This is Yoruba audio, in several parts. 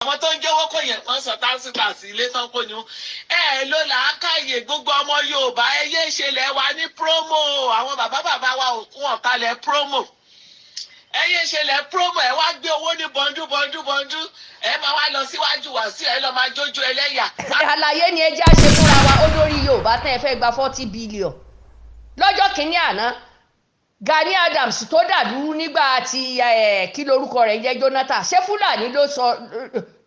àwọn tó ń jẹ́wọ́ kò yẹn wọ́n sọ táṣítà sí ilé tán kò ní o ló làákàyè gbogbo ọmọ Yorùbá ẹyẹ ìṣẹ̀lẹ̀ wa ní promo àwọn bàbá wa òkun ọ̀kalẹ̀ promo ẹyẹ ìṣẹ̀lẹ̀ promo ẹ wá gbé owó ní bọ́ndú ẹ máa wá lọ síwájú Wasiu ẹ lọ máa jójú ẹlẹ́yà. àlàyé ni ẹjẹ́ àṣẹ fúnra wa ó lórí Yorùbá tẹ́ ẹ fẹ́ gba 40 billion lọ́jọ́ kìíní àná Gani Adams tó dàdúrú nígbà tí kí lorúkọ rẹ̀ jẹ́ Jonathan ṣé Fúlàní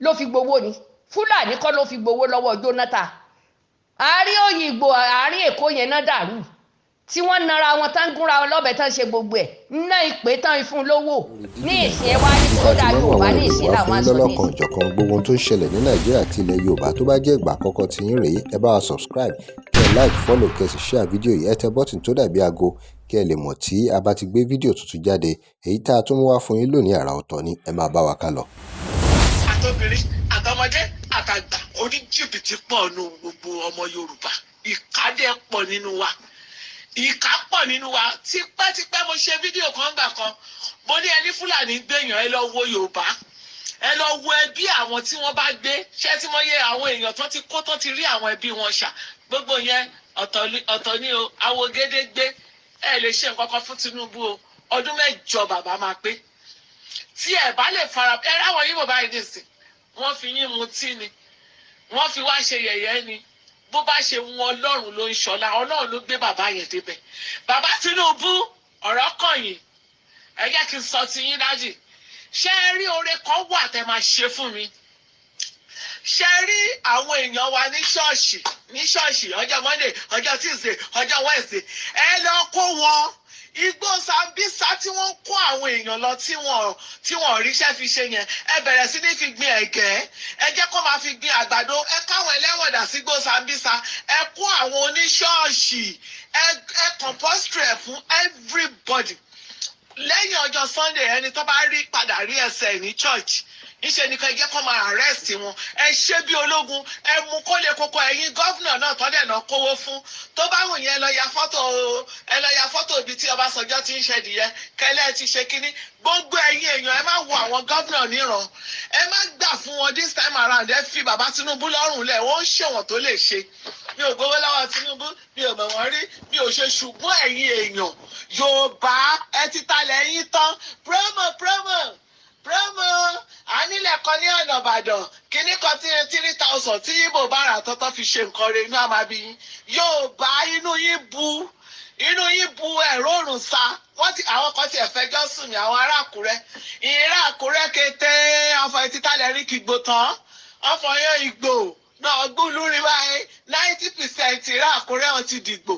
ló fi gbowó ni Fúlàní kọ́ ló fi gbowó lọ́wọ́ Jonathan àárín Òyìnbó àárín Èkó yẹn náà dàrú tí wọ́n nara wọn tán gúnra wọn lọ́bẹ̀ tán ṣe gbogbo ẹ̀ ná ìpè tán ìfún lówó ní ìsìn ẹ wá ní tó dáa Yorùbá ní ìsìn làwọn aṣọ ní. lọ́lọ́kan ìjọ̀kan gbogbo ohun tó ń ṣẹlẹ̀ ní Nàìjíríà àti ilẹ̀ Yorùbá tó bá jẹ́ ìgbà àkọ́kọ́ tí yín rèé ẹ bá wa subscribe kí ẹ like follow kí ẹ sì share fídíò yìí ẹ tẹ bọ́tìn tó dàbí aago kí ẹ lè mọ̀ tí a bá ti gbé fídíò tuntun jáde èyí tá a tún mú wá fún yín lónìí àrà ọ̀tọ̀ ni ẹ máa bá wa ká lọ. àtobìnrin àtọmọdé àtàgbà oníjìbìtì pọ̀ nù gbogbo ọmọ Yorùbá ìkádẹ pọ̀ nínú wa ìkà pọ̀ nínú wa tipẹ́tipẹ́ mo ṣe fídíò kan gbà kan mo ní ẹni Fúlàní gbèyàn ẹ lọ wo Yorùbá ẹ lọ wo ẹbí àwọn tí wọ́n bá gbé ṣé tí wọ́n yẹ àwọn èèyàn tó ti kó tó ti rí àwọn ẹbí wọn ṣà gbogbo yẹn ọ̀tọ̀ ni o Awogedegbe ẹ lè ṣe nǹkan kan fún Tinubu o ọdún 8 bàbá máa pé tí ẹ bá lè fara ẹ ráwọn yìí bàbá yìí nìsín wọ́n fi yín mutí ni wọ́n fi wá ṣe yẹ̀yẹ́ ni bó bá ṣe wọn Ọlọ́run ló ń ṣọlá Ọlọ́run ló gbé bàbá yẹn débẹ̀ bàbá Tinubu ọ̀rọ̀ kàn yín ẹ jẹ́ kí n sọ ti yín dájì ṣé ẹ rí oore kan wà tẹ́ máa ṣe fún mi ṣé ẹ rí àwọn èèyàn wa ní ṣọ́ọ̀ṣì ọjọ́ Monday ọjọ́ Tuesday ọjọ́ Wednesday ẹ lọ kó wọn igbó Sambisa tí wọ́n kó àwọn èèyàn lọ tí wọ́n ríṣẹ́ fi ṣe yẹn ẹ bẹ̀rẹ̀ sí ní fi gbin ẹ̀gẹ́ ẹ jẹ́ kó máa fi gbin àgbàdo ẹ káwọn ẹlẹ́wọ̀n dà sí igbó Sambisa ẹ kó àwọn oníṣọ́ọ̀ṣì ẹ compostry fún everybody lẹ́yìn ọjọ́ Sunday ẹni tó bá rí padà rí ẹsẹ̀ ní church ìṣe nìkan ẹ jẹ́ kó máa arrest wọn ẹ ṣe bí ológun ẹ mú kólé kókó ẹ̀yin gọ́vnà náà tọ́lẹ̀ náà kówó fún tó bá wù yẹn ẹ lọ ya fọ́tò ibi tí Ọbásanjọ́ ti ń ṣẹ̀dìyẹ kẹlẹ́ ti ṣe kínní gbogbo ẹ̀yin èèyàn ẹ má wo àwọn gọ́vnà níran ẹ má gbà fún wọn this time around ẹ fi bàbá Tinubu lọ́rùn lẹ̀ wọ́n ń ṣèwọ̀n tó lè ṣe mi ò gbowó lọ́wọ́ Tinubu mi ò mọ̀ wọ́n rí mi ò ṣe ṣùgbọ́n ẹ̀yin èèyàn Yorùbá ẹ ti talẹ̀ yín tán promo ànílẹ̀ kan ní ọ̀nà Ìbàdàn kíní kan tí 3,000 tí Ìgbò bá rà tọ́tọ́ fi ṣe nǹkan rẹ̀ inú àmàbí yín Yorùbá inú yín bu ẹ̀rọ òrùn sa àwọn kan ti ẹ̀fẹ́jọ́ sùn mí àwọn ará Àkúrẹ́ ìrà Àkúrẹ́ kété ọ̀fọ̀ ìtítàlẹ̀ rí kìgbò tán ọ̀fọ̀ yẹn Ìgbò náà gbúlú rí báyìí 90% ìrà Àkúrẹ́ wọn ti dìgbò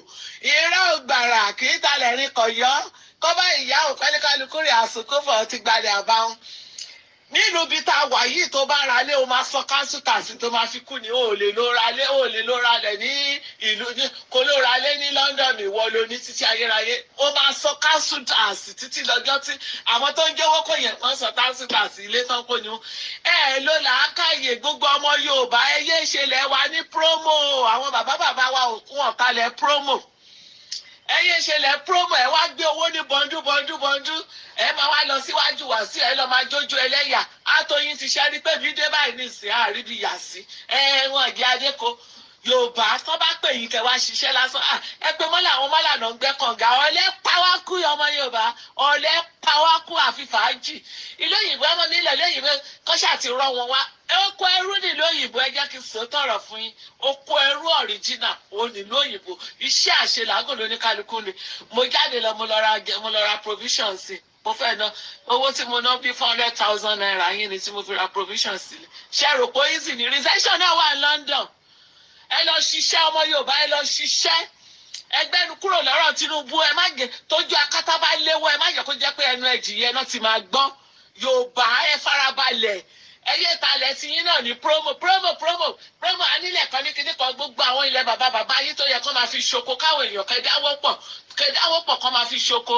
ìrà Ògbàrà kì í talẹ̀ rí kọ̀yọ́ kọ́bá ìyá òkẹ́lẹ́kálukú rẹ̀ àsìkò fọ̀ ti gbalẹ̀ àbáwọn nínú ibi tá a wà yìí tó bá ra lé o máa sọ council tax tó máa fi kú ni o lè lọ ra lẹ̀ ní ìlú kò ló ra lé ní London ìwọ ló ní títí ayérayé o máa sọ council tax títí lọ́jọ́ tí àwọn tó ń jẹ́wọ́ kò yẹn wọ́n sọ council tax ilé tán kò ní o ló làákàyè gbogbo ọmọ Yorùbá ẹyẹ ìṣẹ̀lẹ̀ wa ní promo àwọn bàbá wa òkun ọ̀kalẹ̀ promo ẹyẹ ìṣẹ̀lẹ̀ promo ẹ wá gbé owó ní bọ́ndú ẹ máa wá lọ síwájú Wasiu ẹ lọ máa jójú ẹlẹ́yà àtọyìn ti ṣe rí pé fídíò báyìí ní ìsìn àríbi yà sí wọn ìdí adéko Yorùbá tó bá pè yín kẹ wá ṣiṣẹ́ lásán ẹ pé mọ́lá àwọn mọ́lá náà ń gbẹ́ kànga ọ̀lẹ́ pàwákù ọmọ Yorùbá ọ̀lẹ́ pàwákù àfi fàájì ìlú òyìnbó ọmọ nílẹ̀ lóyìnbó kọ́ṣà ti rọ wọn wá oko ẹrú nílùú òyìnbó ẹ jẹ́ kí n sọ tọ̀rọ̀ fún yín oko ẹrú ọ̀ríjìnà òun nílùú òyìnbó iṣẹ́ àṣelàágùn lóníkálukú ni mo jáde lọ mo lọ ra provisions sí mo fẹ́ ná owó tí mo ná bí 400,000 naira yín ni tí mo fi ra provisions sílẹ̀ ṣe rò pé easy ni recession náà wà ní London ẹ lọ ṣiṣẹ́ ọmọ Yorùbá ẹ lọ ṣiṣẹ́ ẹgbẹ́nu kúrò lọ́rọ̀ Tinubu ẹ má jẹ́ tójú akátá bá léwọ́ ẹ má jẹ́ kó jẹ́ pé ẹnu ẹ̀jìyẹ náà ti máa gbọ́ Yorùbá ẹ farabalẹ̀ ẹyẹ ìtàlẹ̀ tí yín náà ní promo anílẹ̀ kan ní kíní kan gbogbo àwọn ilẹ̀ bàbá yín tó yẹ kó máa fi ṣoko káwọn èèyàn kẹdáwó pọ̀ kó máa fi ṣoko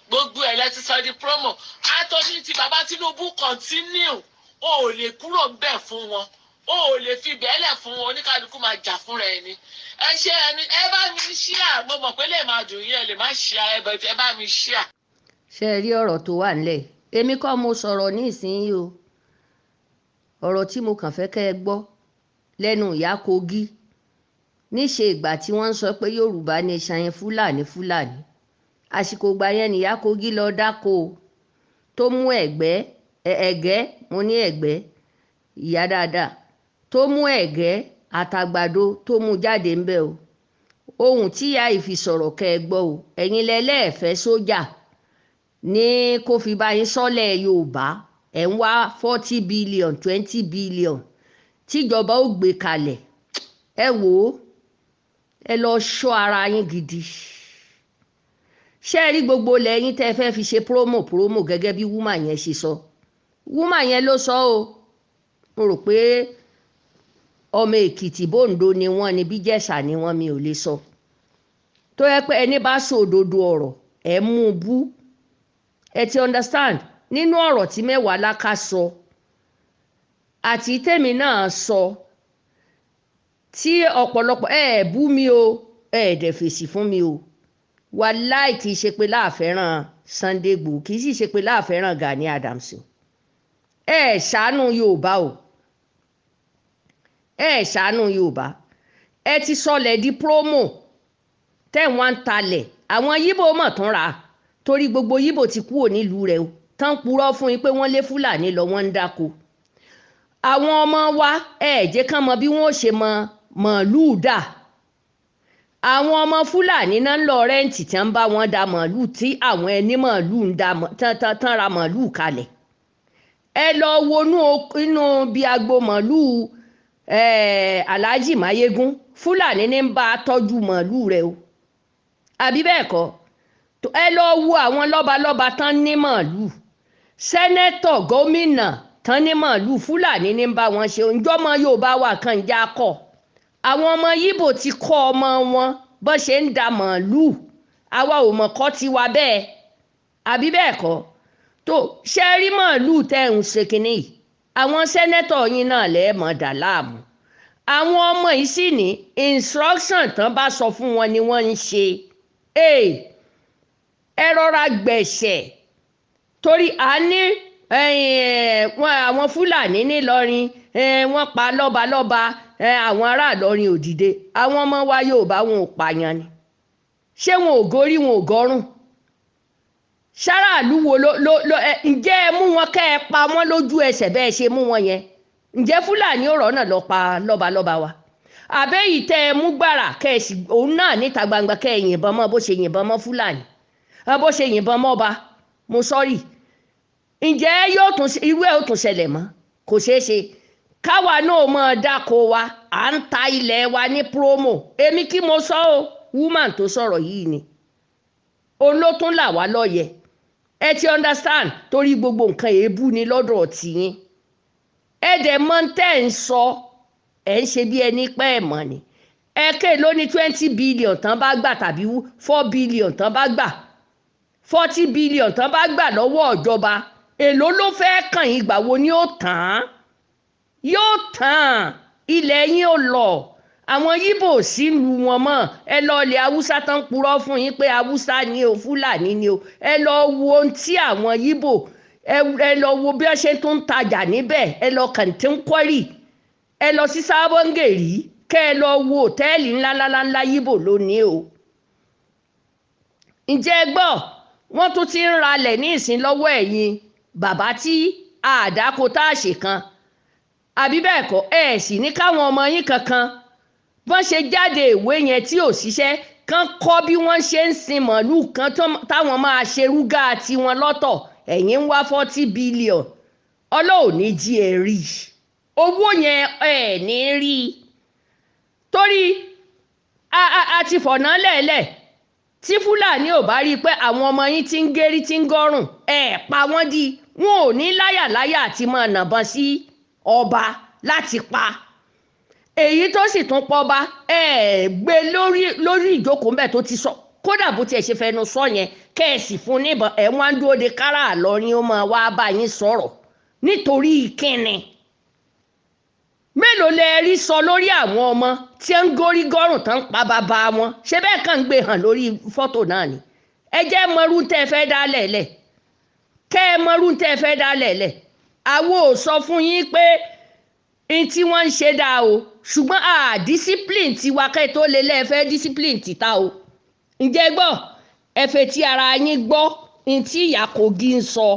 gbogbo ẹ̀ lẹ́ti sọ di promo àtọ́jú ti bàbá Tinubu continue o ò lè kúrò ń bẹ̀ fún wọn o ò lè fi bẹ́ẹ̀lẹ̀ fún wọn oníkálukú máa jà fúnra ẹni ẹ ṣe ẹni ẹ bá mi ṣíà mo mọ̀ pé lè máa dùn yín ẹ lè má ṣíà ẹ bẹ̀ ẹ bá mi ṣíà. ṣé ẹ rí ọ̀rọ̀ tó wà nílẹ̀ èmi kọ́ mo sọ̀rọ̀ ní ìsinyìí o ọ̀rọ̀ tí mo kàn fẹ́ kẹ́ ẹ gbọ́ lẹ́nu ìyá Kogi níṣe ìgbà tí wọ́n ń sọ pé Yorùbá nation yẹn Fúlàní àsìkò ìgbà yẹn nìyá Kogi lọ dáko tó mú ẹ̀gẹ́ mo ní ẹ̀gbẹ́ ìyá dáadáa tó mú ẹ̀gẹ́ àtàgbàdo tó mú jáde ń bẹ̀ o ohun tí ìyá yìí fi sọ̀rọ̀ kẹ́ ẹ gbọ́ o ẹ̀yin lẹ́lẹ́ẹ̀fẹ́ sójà ní kó fi bá yín sọ́lẹ̀ Yorùbá ẹ̀ ń wá 40 billion 20 billion tíjọba ó gbé kalẹ̀ ẹ wò ó ẹ lọ ṣọ́ ara yín gidi ṣé ẹ rí gbogbo lẹ́yìn tẹ́ fẹ́ fi ṣe promo gẹ́gẹ́ bí wúmà yẹn ṣe sọ wúmà yẹn ló sọ o mo rò pé ọmọ Èkìtì bòǹdó ni wọ́n ní bí Jẹ̀ṣà ni wọ́n mi ò lè sọ tó yẹ pé ẹni bá sòdodo ọ̀rọ̀ ẹ mú un bú ẹ ti understand nínú ọ̀rọ̀ tí Mẹ́wàá Láká sọ àti tèmi náà sọ tí ọ̀pọ̀lọpọ̀ bú mi o dẹ̀ fèsì fún mi o wàláì kì í ṣe pé láàfẹ́ràn Sunday Igboho kì í sì ṣe pé láàfẹ́ràn Gani Adams ṣàánú Yorùbá o ṣàánú Yorùbá ẹ ti sọlẹ̀ di promo tẹ̀ wọ́n ń talẹ̀ àwọn Yíbò mọ̀ tún ra torí gbogbo Yíbò ti kúrò nílùú rẹ̀ o tán purọ́ fún yín pé wọ́n lé Fúlàní lọ wọ́n ń dáko àwọn ọmọ wa jẹ́ kán mọ bí wọ́n ó ṣe mọ màálùú dà àwọn ọmọ Fúlàní náà ń lọ rẹ́ǹtì tí wọ́n bá wọn da màálùú tí àwọn ẹni màálùú ń da tán ra màálùú kalẹ̀ ẹ lọ wọnú inú bí agbo màálùú Alhaji Mayegun Fúlàní ní ń bá tọ́jú màálùú rẹ̀ o àbí bẹ́ẹ̀ kọ́ ẹ lọ wo àwọn lọ́balọ́ba tán ní màálùú sẹ́nẹ́tọ̀ gómìnà tán ní màálùú Fúlàní ní ń bá wọn ṣe ǹjọ́mọ Yorùbá wà kàn já kọ́ àwọn ọmọ Yíbò ti kọ́ ọmọ wọn bó ṣe ń da màálùú àwa ò mọ̀ kọ́ tiwa bẹ́ẹ̀ àbí bẹ́ẹ̀ kọ́ tó ṣe rí màálùú tẹ́ ń ṣe kínní yìí àwọn sẹ́nẹ́tọ̀ yín náà lẹ́ẹ̀ mọ̀ dà láàmú àwọn ọmọ yìí sì ní instruction tán bá sọ fún wọn ni wọ́n ń ṣe ẹ rọra gbẹ̀ṣẹ̀ torí a ní àwọn Fúlàní nílọrin wọ́n pa lọ́balọ́ba àwọn ará Ìlọrin ò dìde àwọn ọmọ wa Yorùbá wọn ò pààyàn ni ṣé wọn ò gorí wọn ò gọrùn ṣáráàlú wo ǹjẹ́ ẹ mú wọn kẹ́ ẹ pa wọ́n lójú ẹsẹ̀ bẹ́ẹ̀ ṣe mú wọn yẹn ǹjẹ́ Fúlàní ò rọ́nà lọ pa lọ́balọ́ba wa àbẹ́yìí tẹ́ ẹ mú gbàrà kẹ́ ẹ sì òun náà níta gbangba kẹ́ ẹ yìnbọn mọ́ bó ṣe yìnbọn mọ́ Fúlàní bó ṣe yìnbọn mọ́ ọba mo sọ́rí ǹjẹ́ irú ẹ̀ ó tún ṣẹlẹ̀ mọ́ kò ṣeé ṣe káwa náà mọ̀ dáko wa à ń ta ilẹ̀ wa ní promo èmi kí mo sọ ọ́ woman tó sọ̀rọ̀ yìí ni òun ló tún là wá lọ́yẹ̀ ẹ ti understand torí gbogbo nǹkan èébú ni lọ́dọ̀ tìyín ẹ dẹ̀ mọ̀ tẹ́ ń sọ ẹ̀ ń ṣe bí ẹni pẹ́ ẹ̀ mọ̀ ni ẹ̀kẹ́ ló ní 20 billion tán bá gbà tàbí 4 billion tán bá gbà 40 billion tán bá gbà lọ́wọ́ ìjọba èló ló fẹ́ kàn yín gbà wo ni ó tán yóò tán ilẹ̀ yín ò lọ àwọn Yíbò sílùú wọn mọ́ ẹ lọ ilẹ̀ Haúsá tán purọ́ fún yín pé Haúsá ni o Fúlàní ni o ẹ lọ wo ohun tí àwọn Yíbò ẹ lọ wo bí wọ́n ṣe tún ń tajà níbẹ̀ ẹ lọ kàǹtẹ́ńkọ́rì ẹ lọ sí Sábọ́ngèrì kẹ́ ẹ lọ wo òtẹ́ẹ̀lì ńláńlá Yíbò lónìí o ǹjẹ́ ẹ gbọ́ wọ́n tún ti ń ralẹ̀ ní ìsìn lọ́wọ́ ẹ̀yin bàbá tí àdáko tá a ṣe kan àbí bẹ́ẹ̀ kọ́ ẹ sì ní káwọn ọmọ yín kankan bọ́n ṣe jáde ìwé yẹn tí ò ṣiṣẹ́ kán kọ́ bí wọ́n ṣe ń sin màálùú kan táwọn máa ṣe rúgà tiwọn lọ́tọ̀ ẹ̀yin ń wá 40 billion ọlọ́ọ̀ni jí ẹ rí owó yẹn ẹ̀ ní rí torí a ti fọ̀nà lẹ́ẹ̀lẹ̀ tí Fúlàní ò bá rí i pé àwọn ọmọ yín ti ń gérí tí ń gọ́rùn pa wọ́n di wọn ò ní láyàláyà àti máa nàbọn sí ọba láti pa èyí tó sì tún pọ̀ bá gbé lórí ìjókòó ńbẹ̀ tó ti sọ kódà bó tiẹ̀ ṣe fẹnu sọ yẹn kẹ́ẹ̀sì fún níbọn wọ́n á dúró de kára àlọ́rin ó máa wá bá yín sọ̀rọ̀ nítorí kíni mélòó lẹ rí sọ lórí àwọn ọmọ tí ń gorí gọ́rùn tán pa bàbá wọn ṣé bẹ́ẹ̀ kàn ń gbé hàn lórí fọ́tò náà ni ẹ jẹ́ mọ́rú tẹ́ ẹ fẹ́ dá lẹ̀lẹ̀ kẹ́ ẹ mọ́rú tẹ́ ẹ fẹ́ dá lẹ̀lẹ̀ àwo ò sọ fún yín pé n tí wọ́n ń ṣe dá o ṣùgbọ́n discipline tiwa kẹ́ tó lè lẹ́ẹ̀fẹ́ discipline títà o ǹjẹ́ gbọ́ ẹ fẹ́ tí ara yín gbọ́ n tí Ìyá Kogi ń sọ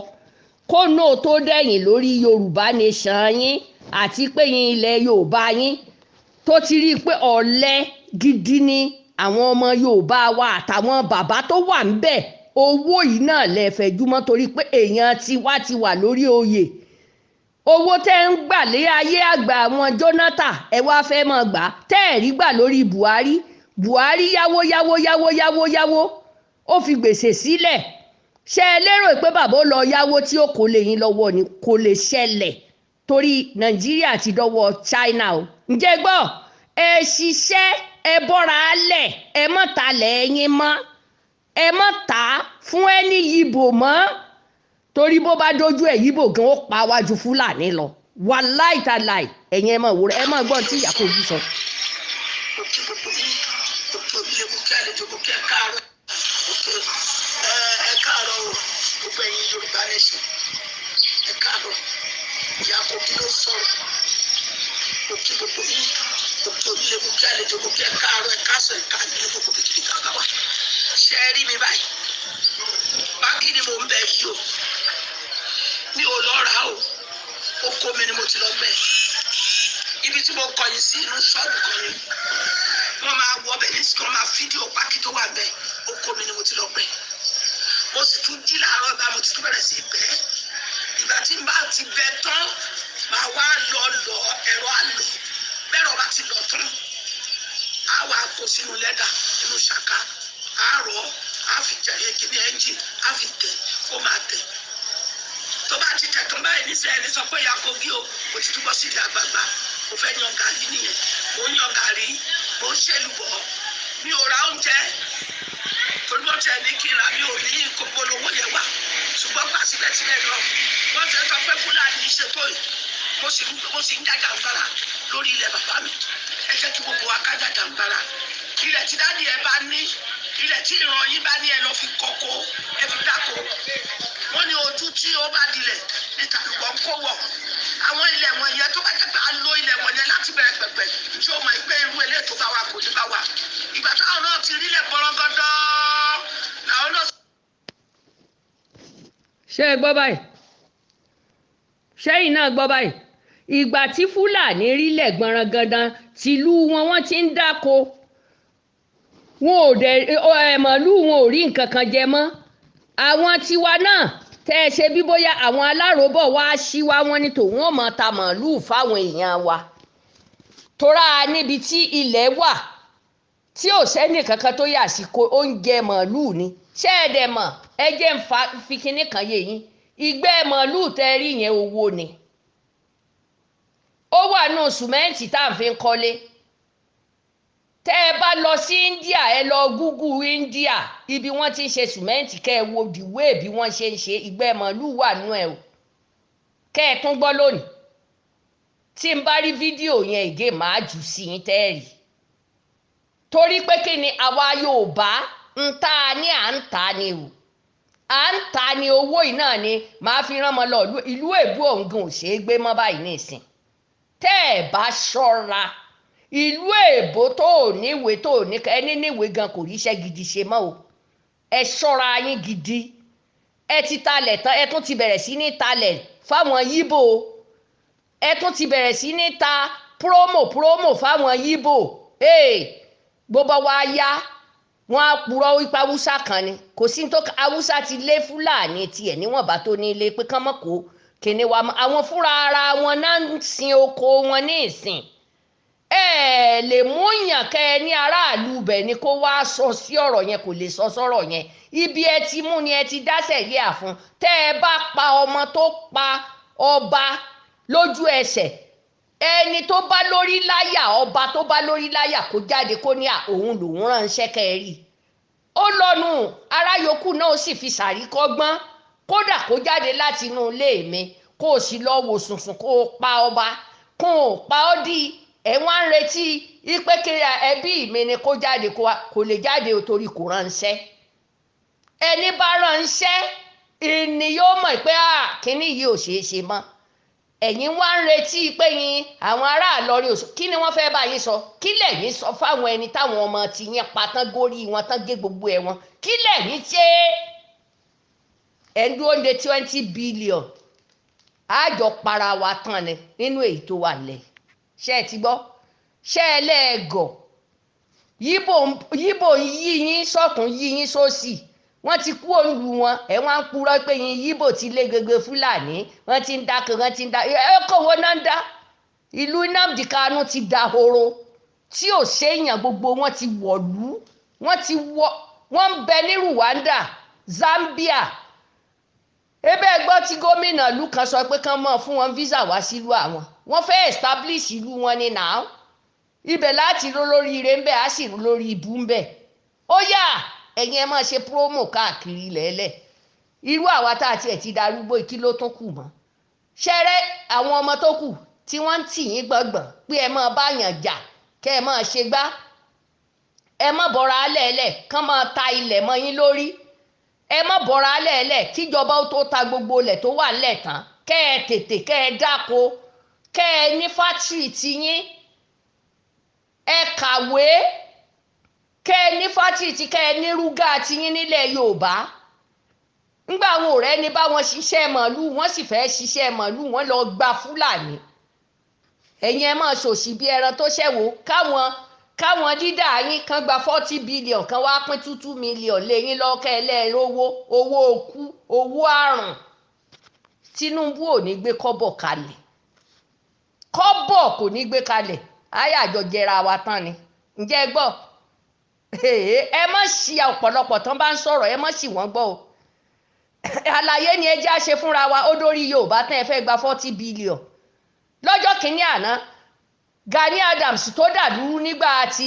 kó náà tó dẹ̀yìn lórí Yorùbá nation yín àti pé yín ilẹ̀ Yorùbá yín tó ti rí i pé ọ̀lẹ gidi ni àwọn ọmọ Yorùbá wa àtàwọn bàbá tó wà ń bẹ̀ owó yìí náà lẹ́ẹ̀fẹ́ jùmọ̀ torí pé èèyàn tiwa ti wà lórí oyè owó tẹ́ ń gbà lé ayé àgbà àwọn Jonathan ẹ wá fẹ́ mọ̀ gbà tẹ́ ẹ̀ rí gbà lórí Buhari yáwó ó fi gbèsè sílẹ̀ ṣé ẹ lérò pé bàbá ó lọ yáwó tí ó kó lè yín lọ́wọ́ ni kò lè ṣẹlẹ̀ torí Nàìjíríà ti dọ́wọ́ China o ǹjẹ́ gbọ́ ẹ ṣiṣẹ́ ẹ bọ́ra alẹ̀ ẹ mọ̀ ta lẹ́yìn mọ́ ẹ mọ̀ ta fún ẹni yìbò mọ́ torí bó bá dojú ẹ̀ yìbò gan ó pa wájú Fúlàní lọ wàláì tàláì ẹ̀yin ẹ mọ̀ wò ẹ mọ̀ gbọ́n tí Ìyá Kogi sọ. ẹ káàárọ̀ o gbogbo ẹ̀yin Yorùbá nation ẹ káàárọ̀ Ìyá Kogi ló sọ̀rọ̀ òkè gbogbo yìí òkè onílé gbogbo àlejò gbogbo ẹ káàárọ̀ ẹ káàsọ̀ ẹ káàdé ní gbogbo kìkìkì kankan wa ṣe é rí mi báyìí báńkì ni mò ń bẹ yìí o mi ò lọ rà o oko mi ni mo ti lọ bẹ ibi tí mo kọ̀yìn sí inú ṣọ́ọ̀bù kan ni wọ́n máa wọ ọbẹ̀ ní sìkọ́ máa fídíò pákí tó wà bẹ́ẹ̀ oko mi ni mo ti lọ bẹ̀ mo sì tún jí láàárọ̀ bá mo ti tún bẹ̀rẹ̀ sí í bẹ̀ ìgbà tí n bá ti bẹ̀ tán màá wá lọ ẹ̀rọ àlọ́ bẹ́ẹ̀rọ bá ti lọ tán á wà kó sínú lẹ́dà nínú ṣàká á rọ̀ á fi jẹ̀yẹ kíní ẹ́ńjìn á fi tẹ̀ kó máa tẹ̀ tó bá ti tẹ̀ tán báyìí níṣẹ́ ẹni sọ pé Ìyá Kogi o mo ti túbọ̀ sí ilé àgbààgbà mo fẹ́ yan gàrí nìyẹn mo ń yan gàrí mo ń ṣèlùbọ̀ mi ò ra oúnjẹ torí wọ́n ti ẹni kí n ra mi ò ní ìkókólówó yẹn wà ṣùgbọ́n gbà síbẹ̀síbẹ̀ lọ wọ́n ti sọ pé Fúlàní ṣètò yìí mo sì ń jàjàǹgbara lórí ilẹ̀ bàbá mi ẹ jẹ́ kí gbogbo wa ká jàjàǹgbara ilẹ̀ tí dáàdi ẹ bá ní ilẹ̀ tí ìran yín bá ní ẹ lọ fi kọ́kọ́ ẹ fi dáko wọ́n ní ojú tí ó bá dilẹ̀ níta lùgbọ́n kó wọ̀ àwọn ilẹ̀ wọ̀nyẹn tó bá jẹ́ pé a lo ilẹ̀ wọ̀nyẹn láti bẹ̀rẹ̀ pẹ̀pẹ̀ tí ó mọ̀ pé irú ilé tó bá wà kò ní bá wà ìgbà táwọn náà ti rílẹ̀ gbọ́rọ́gọ́dọ́ làwọn náà. ṣé ẹ gbọ́ báyìí ṣẹ́yìn náà gbọ́ báyìí ìgbà tí Fúlàní rílẹ̀ gbọ̀nrangandan tìlú wọn ti ń dáko wọn ò dẹ̀ màálù wọn ò rí nǹkan kan jẹ mọ́ àwọn tiwa náà tẹ́ ẹ ṣe bí bóyá àwọn aláròbọ̀ wá sí wa wọn ní tòun ò mọ̀ ta màálù fáwọn èèyàn wa tóra níbi tí ilẹ̀ wà tí ò sẹ́ni kankan tó yà sí ko oúnjẹ màálù ni ṣé ẹ dẹ̀ mọ̀ ẹ jẹ́ ń fi kinní kan yé yín ìgbẹ́ màálù tẹ́ rí yẹn owó ni ó wà nù sùmẹ́ǹtì tá à ń fi kọ́lé tẹ́ ẹ bá lọ sí India ẹ lọ Google India ibi wọ́n ti ń ṣe sùmẹ́ǹtì kẹ́ ẹ wo dìwé bí wọ́n ṣe ń ṣe ìgbẹ́ màálù wà nù ẹ o kẹ́ ẹ tún gbọ́ lónìí tí n bá rí fídíò yẹn ìgé màá jù sí yín tẹ́ ẹ rí torí pé kí ni àwa Yorùbá ń ta ni à ń ta ni o à ń ta ni owó yìí náà ni màá fi rán ọmọ lọ ìlú èbú òǹgàn ò ṣeé gbé mọ́ báyìí nísìn tẹ́ ẹ̀ bá ṣọ́ra ìlú èbó tó ò níwèé tó ò ní ẹni níwèé gan kò ríṣẹ́ gidi ṣe mọ́ o ẹ ṣọ́ra yín gidi ẹ ti talẹ̀ tán ẹ tún ti bẹ̀rẹ̀ sí ní talẹ̀ fáwọn yíbò ẹ tún ti bẹ̀rẹ̀ sí ní ta promo fáwọn yíbò bó bá wá yá wọn á purọ́ wípé haúsá kan ni kò sí tó haúsá ti lé Fúlàní tiẹ̀ níwọ̀nba tó ní ilé pé kán mọ̀ kó kíni wa àwọn fúnra ara wọn náà ń sin oko wọn ní ìsìn ẹ lè mú yàn kẹ ẹ ní aráàlú bẹ̀ ni kó wá sọ sí ọ̀rọ̀ yẹn kò lè sọ sọ́rọ̀ yẹn ibi ẹ ti mú ni ẹ ti dáṣẹ̀ yé àfún tẹ́ ẹ bá pa ọmọ tó pa ọba lójú ẹsẹ̀ ẹni tó bá lórí láyà ọba tó bá lórí láyà kó jáde kó ní òun lòún ránṣẹ́ kẹ́ ẹ rí ó lọ́nu ará yòókù náà ó sì fi ṣàríkọ́gbọ́n kódà kó jáde láti inú ilé mi kó o sì lọ wò sùnsùn kó o pa ọba kó o pa ọ́ di ẹ̀wọ̀n ń retí ìpẹ́kẹ́ ẹbí mi ni kó jáde kó lè jáde torí kò ránṣẹ́ ẹni bá ránṣẹ́ ni yóò mọ̀ pé kínní yìí ò ṣeé ṣe mọ́ ẹ̀yin wá ń retí pé yín àwọn ará Ìlọrin òṣù kí ni wọ́n fẹ́ bá yín sọ kí lẹ̀yin sọ fáwọn ẹni táwọn ọmọ ti yín pa tán górí wọn tán gé gbogbo ẹ̀ wọn kí lẹ̀yin ṣe ẹ̀ ń dúró de 20 billion àjọ para wa tán ni nínú èyí tó wà lẹ̀ ṣé ẹ ti gbọ́ ṣé ẹ lẹ́ẹ̀gọ̀ yíbò yí yín sọ́tún yí yín sósì wọ́n ti kú òǹlù wọn ẹ̀ wọ́n á ń purọ́ pé yín yíbò ti lé gbogbo Fúlàní wọ́n ti ń dákẹ́ wọ́n ti ń dá ẹ̀kọ́ wo náà ń dá ìlú Nnamdi Kanu ti dahoro tí ò séèyàn gbogbo wọn ti wọ̀lú wọ́n ń bẹ ní Rwanda Zambia ebe gbọ́ tí gómìnà ìlú kan sọ pé kán mọ̀ fún wọn visa wá sílùú àwọn wọ́n fẹ́ establish ìlú wọn ní náà ibẹ̀ láti ró lórí ire ń bẹ̀ á sì ró lórí ibú ń bẹ̀ ó yá ẹ̀yin ẹ máa ṣe promo káàkiri lẹ́lẹ̀ irú àwa tá a tiẹ̀ ti darúgbó kí ló tún kù mọ́ ṣẹ́rẹ́ àwọn ọmọ tó kù tí wọ́n ń tì yín gbọ̀ngbọ̀n pé ẹ máa báyàn jà kẹ́ ẹ máa ṣe gbá ẹ má bọ́ra alẹ́ẹ̀lẹ̀ kán máa ta ilẹ̀ mọ́ yín lórí ẹ má bọ́ra alẹ́ẹ̀lẹ̀ kíjọba ó tó ta gbogbo ilẹ̀ tó wà lẹ̀ tán kẹ́ ẹ tètè kẹ́ ẹ dáko kẹ́ ẹ ní fátírì tiyín ẹ kàwé kẹ́ ẹ ní fátírì tí kẹ́ ẹ ní rúgà tiyín nílẹ̀ Yorùbá ńgbà àwọn ọ̀rẹ́ ní bá wọn ṣiṣẹ́ màálù wọ́n sì fẹ́ ṣiṣẹ́ màálù wọ́n lọ gba Fúlàní ẹ̀yin ẹ máa ṣòṣì bí ẹran tó ṣẹ̀wò káwọn dídà yín kan gba 40 billion kan wá pín 2 million lẹ́yìn lọ́kẹ́ ẹlẹ́rọ̀wọ́ owó okú owó àrùn Tinubu ò ní gbé kọ́bọ̀ kalẹ̀ kọ́bọ̀ kò ní gbé kalẹ̀ àyàjọ jẹra wa tán ni ǹjẹ́ gbọ́ ẹ má ṣì ọ̀pọ̀lọpọ̀ tán bá ń sọ̀rọ̀ ẹ má ṣì wọ́n gbọ́ o àlàyé ni ẹ já ṣe fúnra wa ó dórí Yorùbá tán ẹ fẹ́ gba 40 billion lọ́jọ́ kìíní àná Gani Adams tó dàlú nígbà tí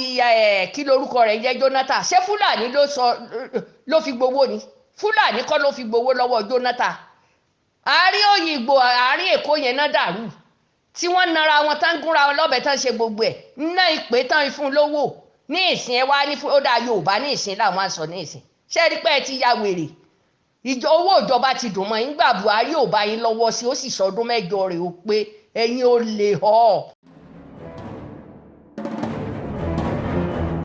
kí lorúkọ rẹ̀ jẹ́ Jonathan ṣé Fúlàní ló fi gbowó ni Fúlàní kọ́ ló fi gbowó lọ́wọ́ Jonathan àárín Òyìnbó àárín Èkó yẹn náà dàrú tí wọ́n nara wọn tán gúnra wọn lọ́bẹ̀ tán ṣe gbogbo ẹ̀ ná ìpè tán fún lówó ní ìsìn ẹ wá ní ó dá Yorùbá ní ìsìn làwọn sọ ní ìsìn ṣé rí pé ẹ ti ya wèrè owó ìjọba ti dùn mọ́ yín gbà Buhari ò bá yín lọ́wọ́ sí ó sì sọdún 8 rẹ̀ ó pé ẹ̀yin ò lè họ.